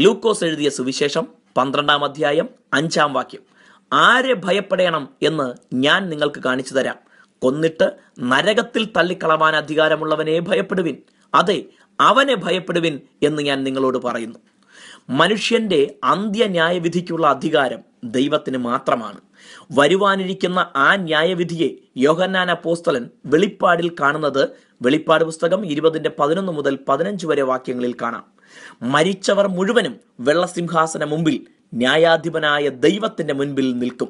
ലൂക്കോസ് എഴുതിയ സുവിശേഷം 12-ാം അധ്യായം 5-ാം വാക്യം. ആരെ ഭയപ്പെടണം എന്ന് ഞാൻ നിങ്ങൾക്ക് കാണിച്ചു തരാം. കൊന്നിട്ട് നരകത്തിൽ തള്ളിക്കളവാൻ അധികാരമുള്ളവനെ ഭയപ്പെടുവിൻ. അതെ, അവനെ ഭയപ്പെടുവിൻ എന്ന് ഞാൻ നിങ്ങളോട് പറയുന്നു. മനുഷ്യന്റെ അന്ത്യന്യായവിധിക്കുള്ള അധികാരം ദൈവത്തിന് മാത്രമാണ്. വരുവാനിരിക്കുന്ന ആ ന്യായവിധിയെ യോഹന്നാൻ അപ്പോസ്തലൻ വെളിപ്പാടിൽ കാണുന്നത് വെളിപ്പാട് പുസ്തകം 20:11 മുതൽ 15 വരെ വാക്യങ്ങളിൽ കാണാം. മരിച്ചവർ മുഴുവനും വെള്ളസിംഹാസന മുമ്പിൽ ന്യായാധിപനായ ദൈവത്തിന്റെ മുൻപിൽ നിൽക്കും.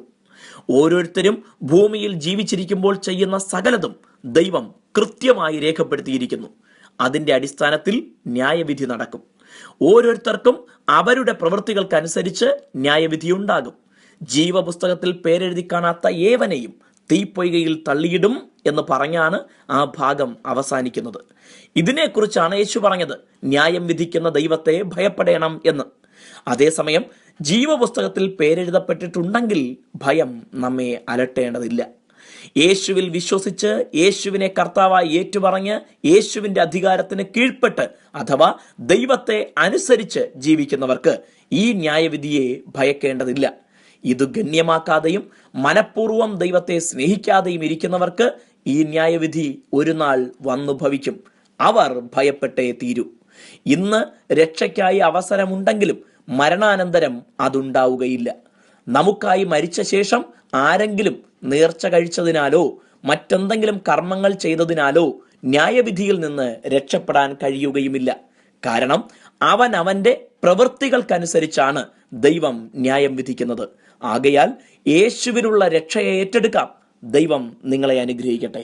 ഓരോരുത്തരും ഭൂമിയിൽ ജീവിച്ചിരിക്കുമ്പോൾ ചെയ്യുന്ന സകലതും ദൈവം കൃത്യമായി രേഖപ്പെടുത്തിയിരിക്കുന്നു. അതിന്റെ അടിസ്ഥാനത്തിൽ ന്യായവിധി നടക്കും. ഓരോരുത്തർക്കും അവരുടെ പ്രവൃത്തികൾക്കനുസരിച്ച് ന്യായവിധി ഉണ്ടാകും. ജീവപുസ്തകത്തിൽ പേരെഴുതി കാണാത്ത ഏവനെയും തീപ്പൊയ്കയിൽ തള്ളിയിടും എന്ന് പറഞ്ഞാണ് ആ ഭാഗം അവസാനിക്കുന്നത്. ഇതിനെക്കുറിച്ചാണ് യേശു പറഞ്ഞത്, ന്യായം വിധിക്കുന്ന ദൈവത്തെ ഭയപ്പെടണം എന്ന്. അതേസമയം ജീവപുസ്തകത്തിൽ പേരെഴുതപ്പെട്ടിട്ടുണ്ടെങ്കിൽ ഭയം നമ്മെ അലട്ടേണ്ടതില്ല. യേശുവിൽ വിശ്വസിച്ച് യേശുവിനെ കർത്താവായി ഏറ്റുപറഞ്ഞ് യേശുവിന്റെ അധികാരത്തിന് കീഴ്പ്പെട്ട് അഥവാ ദൈവത്തെ അനുസരിച്ച് ജീവിക്കുന്നവർക്ക് ഈ ന്യായവിധിയെ ഭയക്കേണ്ടതില്ല. ഇത് ഗണ്യമാക്കാതെയും മനഃപൂർവ്വം ദൈവത്തെ സ്നേഹിക്കാതെയും ഇരിക്കുന്നവർക്ക് ഈ ന്യായവിധി ഒരു നാൾ വന്നു ഭവിക്കും. അവർ ഭയപ്പെട്ടേ തീരൂ. ഇന്ന് രക്ഷയ്ക്കായി അവസരമുണ്ടെങ്കിലും മരണാനന്തരം അതുണ്ടാവുകയില്ല. നമുക്കായി മരിച്ച ശേഷം ആരെങ്കിലും നേർച്ച കഴിച്ചതിനാലോ മറ്റെന്തെങ്കിലും കർമ്മങ്ങൾ ചെയ്തതിനാലോ ന്യായവിധിയിൽ നിന്ന് രക്ഷപ്പെടാൻ കഴിയുകയുമില്ല. കാരണം അവൻ അവന്റെ പ്രവൃത്തികൾക്കനുസരിച്ചാണ് ദൈവം ന്യായം വിധിക്കുന്നത്. ആകയാൽ യേശുവിലുള്ള രക്ഷയെ ഏറ്റെടുക്കാം. ദൈവം നിങ്ങളെ അനുഗ്രഹിക്കട്ടെ.